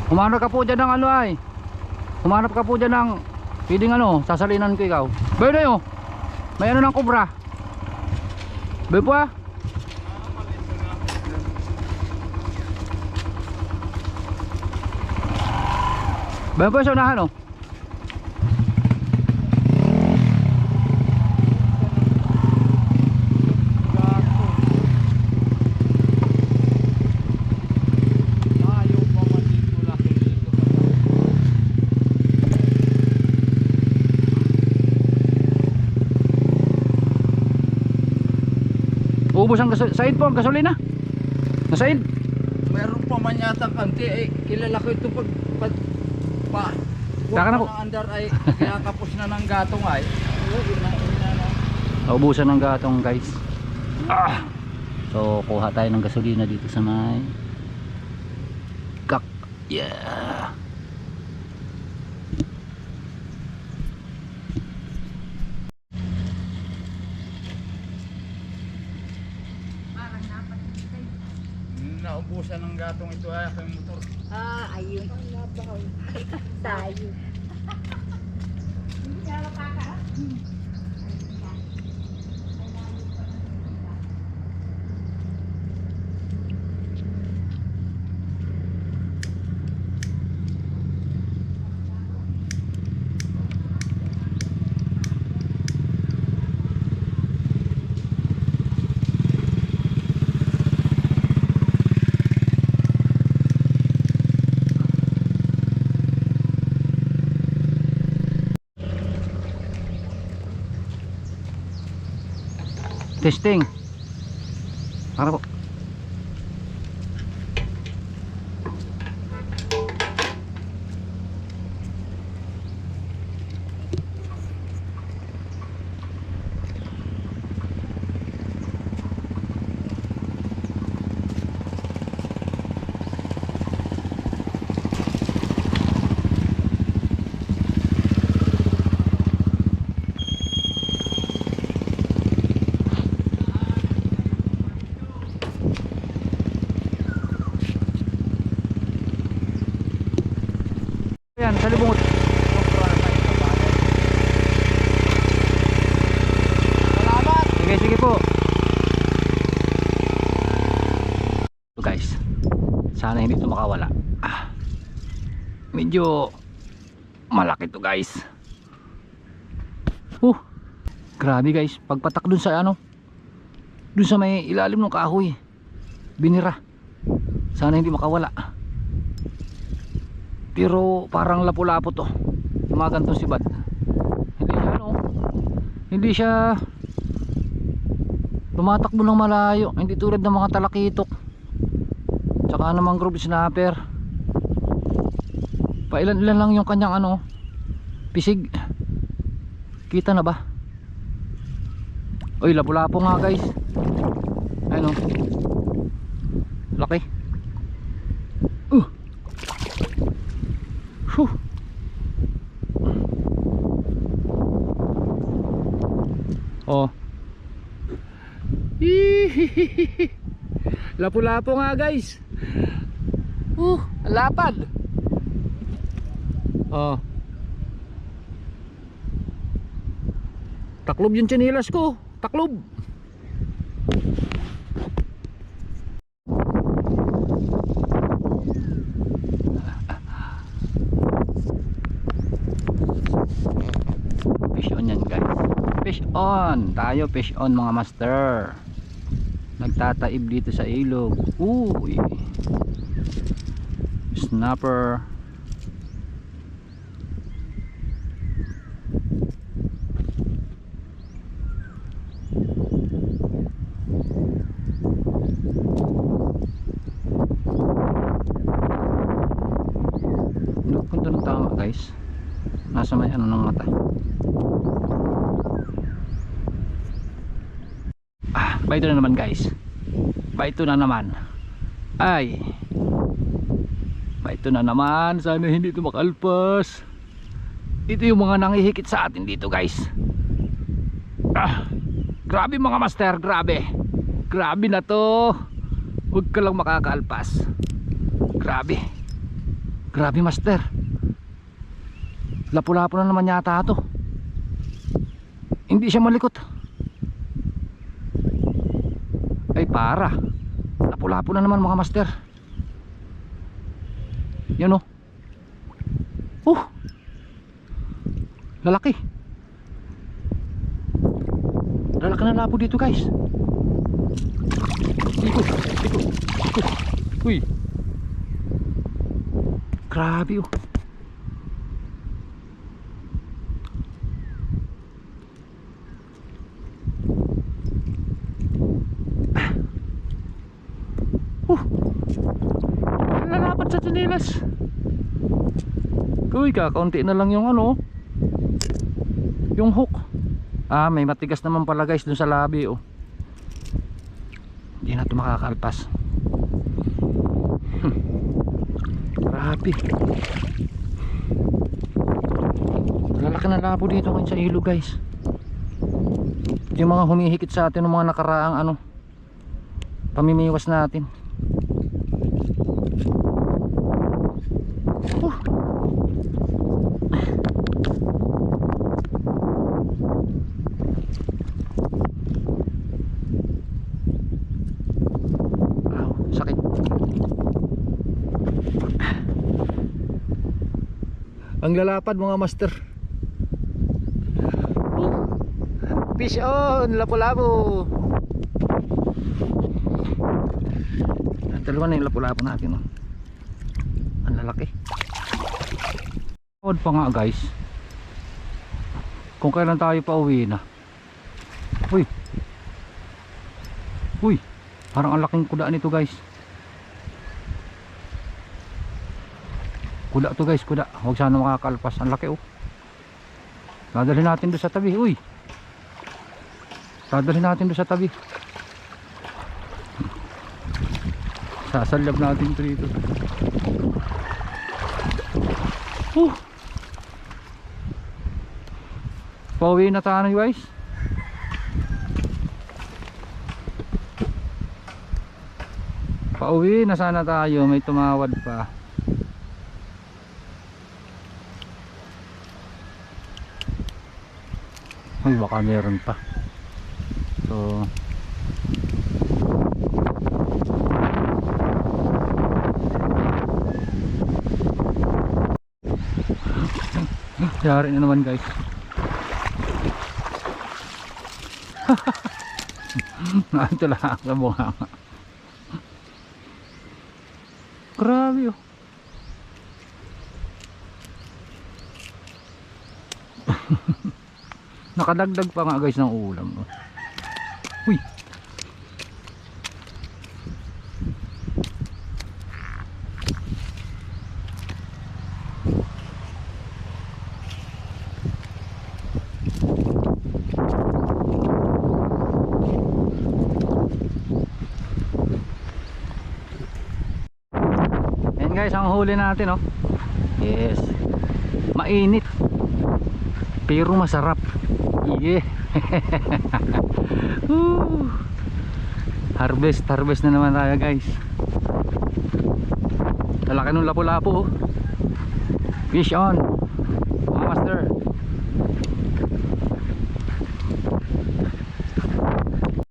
Humanap ka po dyan ng ano ay. Humanap ka po dyan ng pwedeng ano, sasalinan ko ikaw. Bay na yun. May ano ng kubra. Bay po ah. Bay po sa unahan oh. Ubos ang said po ang gasolina. Nasaid. Meron pa man yata kanti eh. Kilala ko ito pa. Taka na po. Ang andar ay kaya kapos na ng gatong ay. Naubusan ng gatong guys. So kuha tayo ng gasolina dito sa may kak. Yeah. Naubusan ng gatong ito ay aking motor. Ayun. Tayo. Testing. Para po. Yan, sa libungot. Salamat. Sige, sige po. So guys, sana hindi ito makawala. Medyo malaki to guys. Grabe guys, pagpatak dun sa ano, dun sa may ilalim ng kahoy, binira. Sana hindi makawala. Pero parang lapu-lapo to. Yung mga ganitong sibad. Hindi siya ano, hindi siya tumatakbo ng malayo. Hindi tulad ng mga talakitok tsaka namang mangrove snapper. Pailan-ilan lang yung kanyang ano, pisig. Kita na ba? Uy, lapu-lapo nga guys. Ano, laki. Oh. Lapu-lapo nga guys. Lapad. Oh. Taklob yung tsinelas ko. Taklob. Fish on yan guys. Fish on. Tayo fish on mga master. Nagtataib dito sa ilog. Uy. Snapper. Punta ng tama guys. Nasa may ano ng mata. Baito na naman guys. Baito na naman. Ay. Baito na naman. Sana hindi ito makalpas. Ito yung mga nangihikit sa atin dito guys. Grabe mga master. Grabe. Grabe na to. Huwag ka lang makakaalpas. Grabe. Grabe master. Lapu-lapu na naman yata to. Hindi siya malikot. Ay para. Lapu-lapu na naman mga master. Yan o. Lalaki. Lalaki na lapo dito guys. Ikot. Uy. Grabe oh. Lalapat sa tinilas. Uy, kakaunti na lang yung ano, yung hook. Ah, may matigas naman pala guys dun sa labi oh. Hindi na ito makakalpas. Grabe. Lalaki na labo dito ngayon sa ilog guys. Ito yung mga humihikit sa atin ng mga nakaraang ano, pamimiwas natin. Sakit. Ang lalapad mga master. Fish on, lapu-lapu. Dalawa na yung lapu-lapu natin oh. Ang lalaki. Odd pa nga guys. Kung kailan tayo pa uwi na. Uy. Uy. Parang ang laking kuda nito guys. Kuda to guys, kuda. Huwag sana makakalpas. Ang laki oh. Dadalhin natin doon sa tabi. Uy. Dadalhin natin doon sa tabi. Sasalab natin ito dito. Pauwi na tayo guys. Pauwi na sana tayo. May tumawad pa. Ay baka meron pa. So yari na naman guys. Ito lang sa bunga. Grabe oh. Nakadagdag pa nga guys ng ulam oh. Uy. Guys, ang huli natin oh. Yes. Mainit. Pero masarap. Yeah. Harvest na naman tayo guys. Talaki ng lapu-lapu oh. Fish on.